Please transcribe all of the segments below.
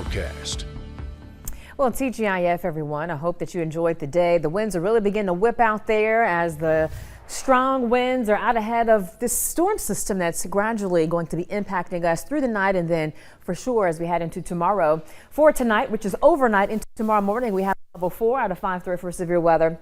forecast. Well, TGIF, everyone. I hope that you enjoyed the day. The winds are really beginning to whip out there as the strong winds are out ahead of this storm system that's gradually going to be impacting us through the night and then for sure as we head into tomorrow. For tonight, which is overnight into tomorrow morning, we have level 4 out of 5 threat for severe weather.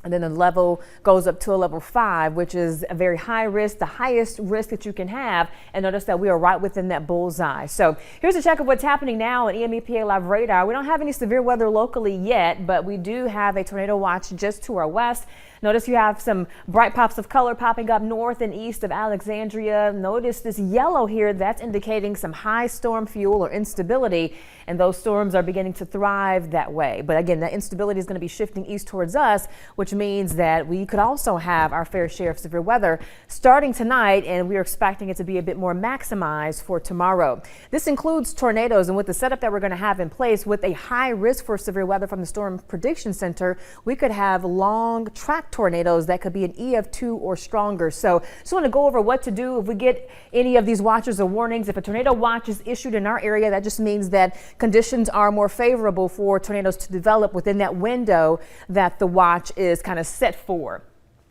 And then the level goes up to a level 5, which is a very high risk, the highest risk that you can have. And notice that we are right within that bullseye. So here's a check of what's happening now on EMEPA Live Radar. We don't have any severe weather locally yet, but we do have a tornado watch just to our west. Notice you have some bright pops of color popping up north and east of Alexandria. Notice this yellow here, that's indicating some high storm fuel or instability, and those storms are beginning to thrive that way. But again, that instability is going to be shifting east towards us, which means that we could also have our fair share of severe weather starting tonight, and we're expecting it to be a bit more maximized for tomorrow. This includes tornadoes, and with the setup that we're going to have in place with a high risk for severe weather from the Storm Prediction Center, we could have long track tornadoes that could be an E of 2 or stronger. So just want to go over what to do if we get any of these watches or warnings. If a tornado watch is issued in our area, that just means that conditions are more favorable for tornadoes to develop within that window that the watch is kind of set for.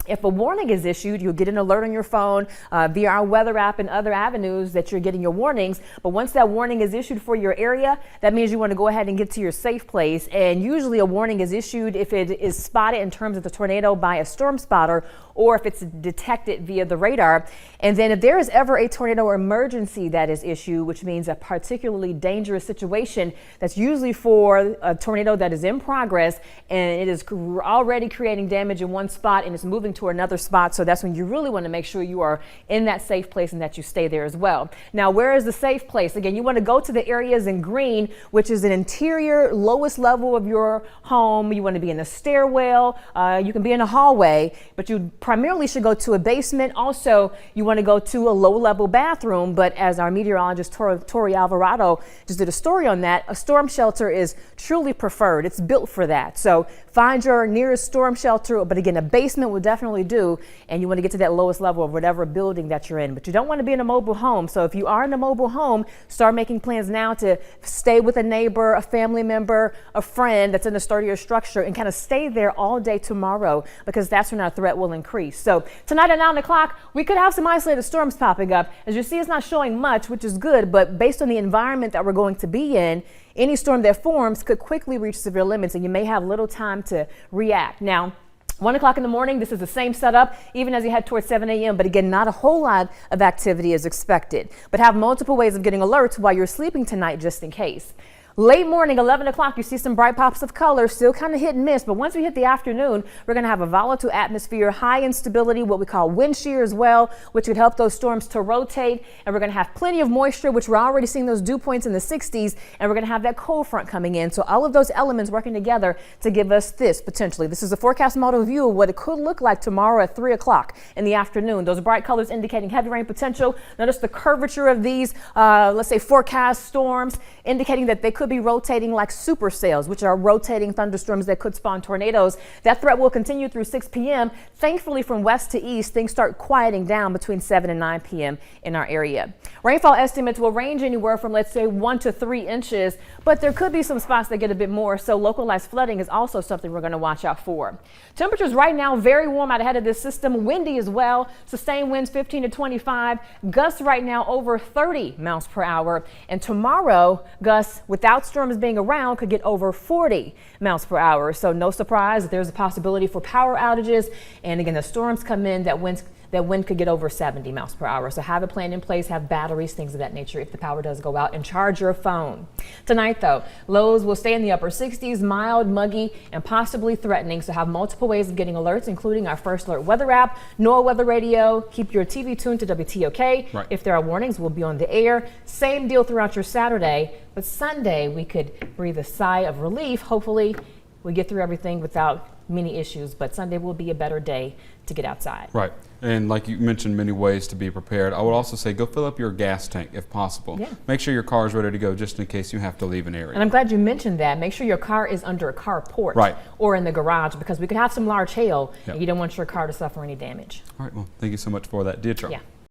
If a warning is issued, you'll get an alert on your phone via our weather app and other avenues that you're getting your warnings. But once that warning is issued for your area, that means you want to go ahead and get to your safe place. And usually a warning is issued if it is spotted in terms of the tornado by a storm spotter or if it's detected via the radar. And then if there is ever a tornado emergency that is issued, which means a particularly dangerous situation, that's usually for a tornado that is in progress and it is already creating damage in one spot and it's moving to another spot. So that's when you really want to make sure you are in that safe place and that you stay there as well. Now, where is the safe place? Again, you want to go to the areas in green, which is an interior lowest level of your home. You want to be in a stairwell. You can be in a hallway, but you primarily should go to a basement. Also, you want to go to a low-level bathroom, but as our meteorologist Tori Alvarado just did a story on that, a storm shelter is truly preferred. It's built for that. So find your nearest storm shelter, but again, a basement will definitely do, and you want to get to that lowest level of whatever building that you're in. But you don't want to be in a mobile home. So if you are in a mobile home, start making plans now to stay with a neighbor, a family member, a friend that's in a sturdier structure, and kind of stay there all day tomorrow, because that's when our threat will increase. So tonight at 9 o'clock, we could have some isolated storms popping up. As you see, it's not showing much, which is good, but based on the environment that we're going to be in, any storm that forms could quickly reach severe limits, and you may have little time to react. Now, 1 o'clock in the morning, this is the same setup, even as you head towards 7 a.m. But again, not a whole lot of activity is expected, but have multiple ways of getting alerts while you're sleeping tonight, just in case. Late morning, 11 o'clock, you see some bright pops of color, still kind of hit and miss. But once we hit the afternoon, we're going to have a volatile atmosphere, high instability, what we call wind shear as well, which would help those storms to rotate. And we're going to have plenty of moisture, which we're already seeing those dew points in the 60s. And we're going to have that cold front coming in. So all of those elements working together to give us this potentially. This is a forecast model view of what it could look like tomorrow at 3 o'clock in the afternoon. Those bright colors indicating heavy rain potential. Notice the curvature of these, let's say, forecast storms, indicating that they could be rotating like supercells, which are rotating thunderstorms that could spawn tornadoes. That threat will continue through 6 p.m. Thankfully, from west to east, things start quieting down between 7 and 9 p.m. in our area. Rainfall estimates will range anywhere from, let's say, 1 to 3 inches, but there could be some spots that get a bit more. So localized flooding is also something we're going to watch out for. Temperatures right now very warm out ahead of this system, windy as well. Sustained winds 15 to 25, gusts right now over 30 miles per hour. And tomorrow, gusts without storms being around could get over 40 miles per hour. So no surprise that there's a possibility for power outages. And again, the storms come in, that wind could get over 70 miles per hour. So have a plan in place, have batteries, things of that nature if the power does go out, and charge your phone. Tonight, though, lows will stay in the upper 60s, mild, muggy, and possibly threatening. So have multiple ways of getting alerts, including our First Alert weather app, NOAA weather radio. Keep your TV tuned to WTOK. Right. If there are warnings, we'll be on the air. Same deal throughout your Saturday, but Sunday we could breathe a sigh of relief. Hopefully we get through everything without many issues, but Sunday will be a better day to get outside. Right. And like you mentioned, many ways to be prepared. I would also say go fill up your gas tank if possible. Yeah. Make sure your car is ready to go just in case you have to leave an area. And I'm glad you mentioned that. Make sure your car is under a carport, right, or in the garage, because we could have some large hail, yep, and you don't want your car to suffer any damage. All right. Well, thank you so much for that, Deidre. Yeah.